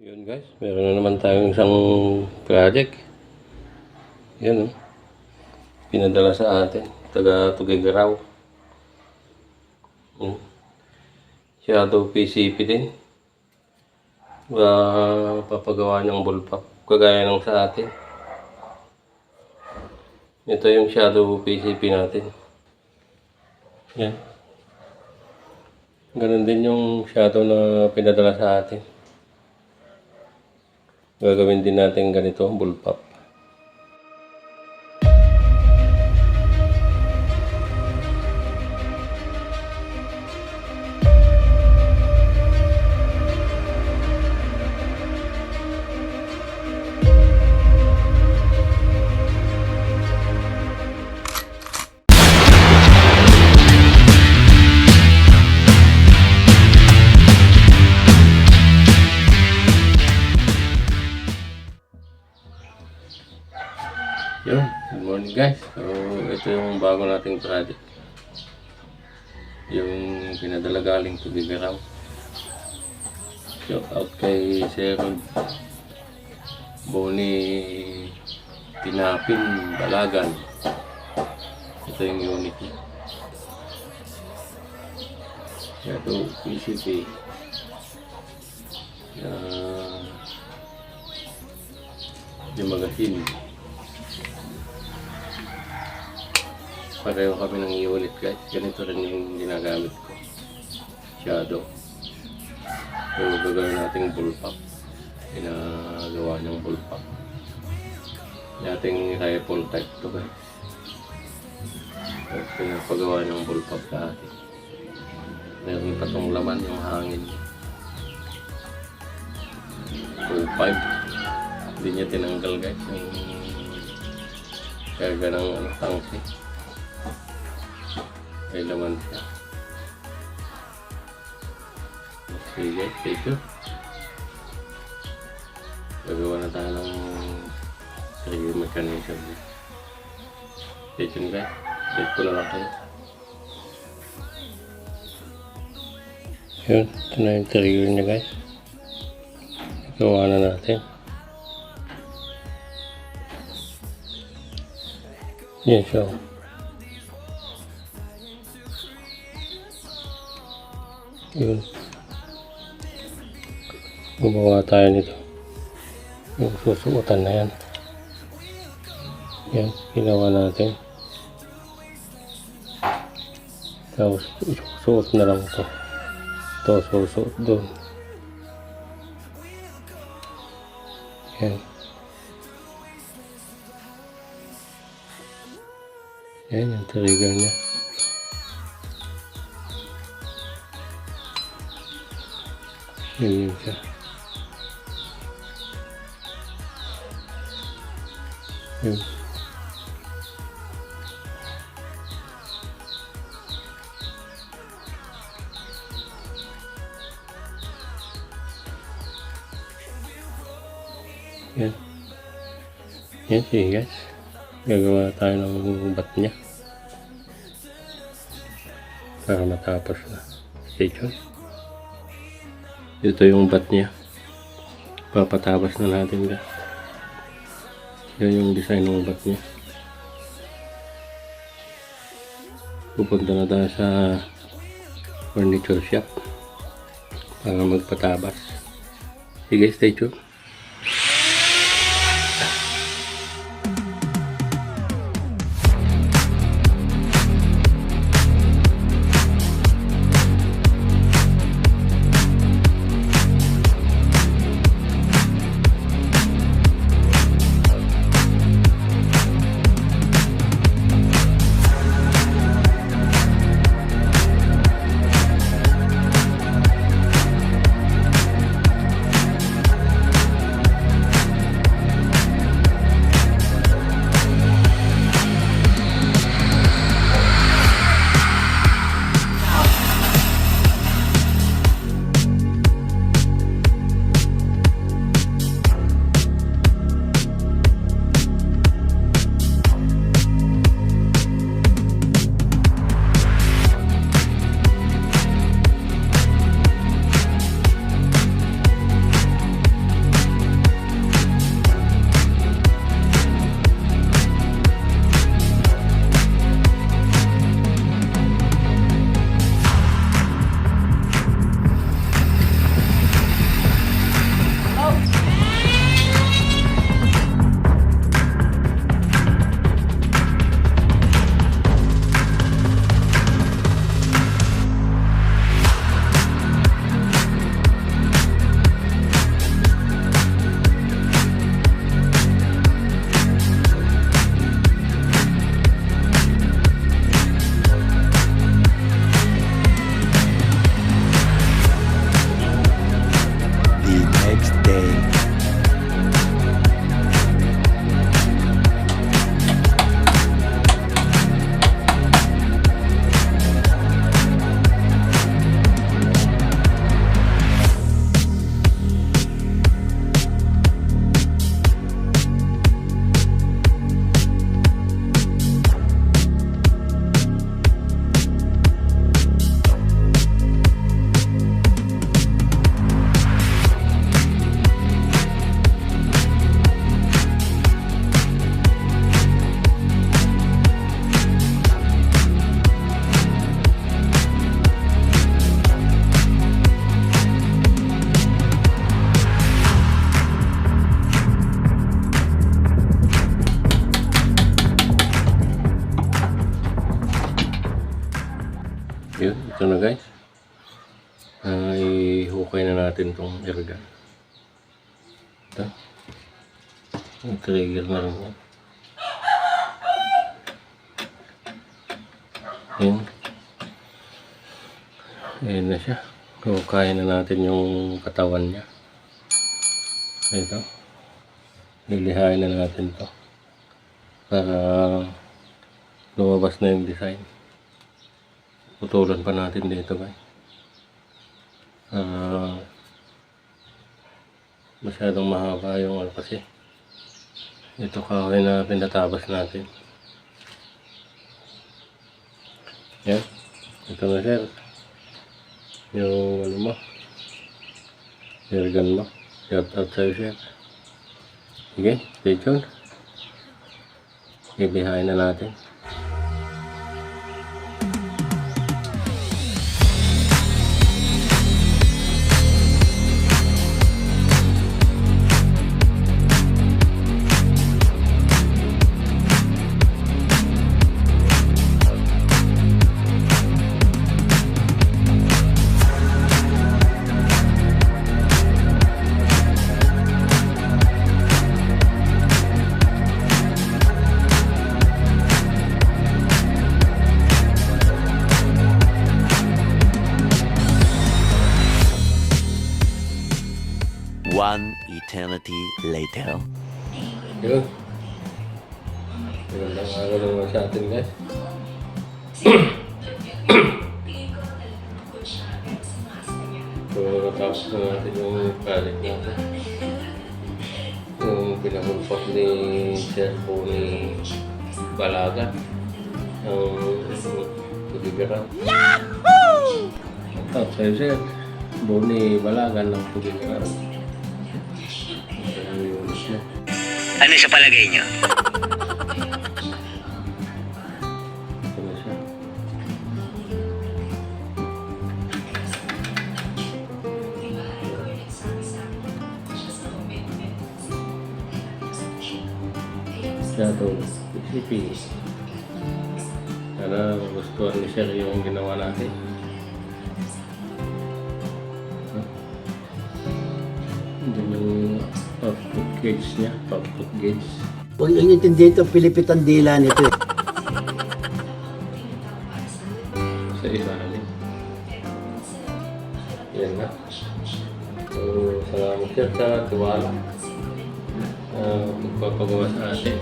Yun guys, meron na naman tayong isang project. Yan pinadala sa atin, taga Tugigaraw. Shadow PCP din. Papagawa ng bullpup, kagaya ng sa atin. Ito yung Shadow PCP natin. Yan. Ganun din yung shadow na pinadala sa atin. Gagawin din natin ganito, bullpup. Yun, good morning guys. So, ito yung bago nating project. Yung pinadala galing Tugigaraw. Shout out kay Sir Boni Pinapin Balagan. Ito yung unit niya. Ito, PCP. Yung magazine. Pareho kami ng unit guys. Ganito rin yung ginagamit ko. Shadow. So gagawin natin bullpup. Ginagawa niyang bullpup. Nating rifle type to guys. So pinapagawa niyang bullpup sa atin. Meron pa tong laman yung hangin. 2.5. Hindi niya tinanggal guys. Yung karga ng tangke. May laman siya. Okay guys, stay tuned. Gagawa na tayo ng trigger mechanism. Stay tuned guys. Update ko na lang kayo. Yun, ito na yung trigger niya guys. Gawa na natin. Yan siya. Yun. Gumawa tayo nito. Yung susuotan na yan. Yan, ginawa natin. Tapos isusuot na lang ito. Ito susuot doon. Yan. Yan yung trigger niya. Yun siya. Yun. Yan. Yan sige guys. Gagawa tayo ng bat niya. Para matapos na. Stay tuned. Ito yung bat niya. Papatapos na natin guys. Yan yung design ng bat niya. Pupunta na tayo sa furniture shop para magpatabas. Sige, stay tuned. guys. Ihukay na natin tong airgun. Ito. Yung trigger na rin yan. Ayan. Ayan na siya. Hukayin na natin yung katawan niya. Ito. Lilihain na natin to para lumabas na yung design. Putulan pa natin dito guys. Masyadong mahaba yung kasi ito kahoy na pinatabas natin. Yan. Ito na sir. Yung mo. Airgun mo. Shout out sa'yo sir. Sige, stay tuned. Ibihain na natin. One eternity later. Yun. Magandang araw naman sa atin guys. So, natapos na natin yung project natin. Yung pinahulpak ni Servo ni Balaga. Ang Pugigaran. Yahoo! Ito, sa'yo sir. Boni Balaga ng Pugigaran. Ano sa palagay niyo? Ito na siya. Shadow PCP. Sana gustuhan ni Sir yung ginawa natin. Yung output gauge niya, output gauge. Huwag nyo intindi ito, pilipit ang dila nito. Sa ilalim. Yan na. So, salamat sir sa tiwala. Magpapagawa sa atin.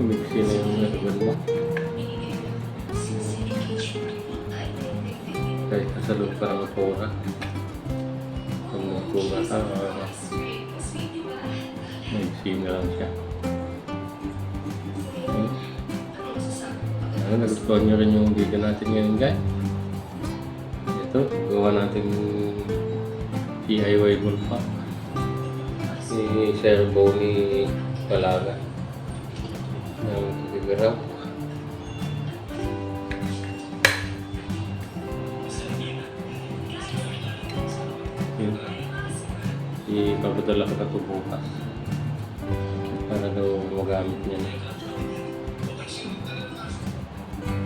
Mixi na yung nagawin mo. Kahit nasa loob ka ng pora. Kung nagpunga ka, mixi na lang siya. Nagustuhan nyo rin yung video natin ngayon guys. Ito, gawa natin DIY bullpack si Servo ni Balaga ng Pugigaran. Ipapadala ko na ito bukas para daw magamit niya na.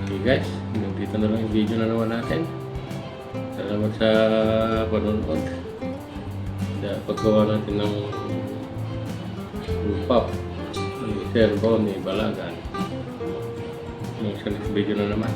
Okay guys, dito na lang yung video na naman natin. Salamat sa panonood. Sa paggawa natin ng bullpack ni Servo ni Balaga. Sa next video na naman.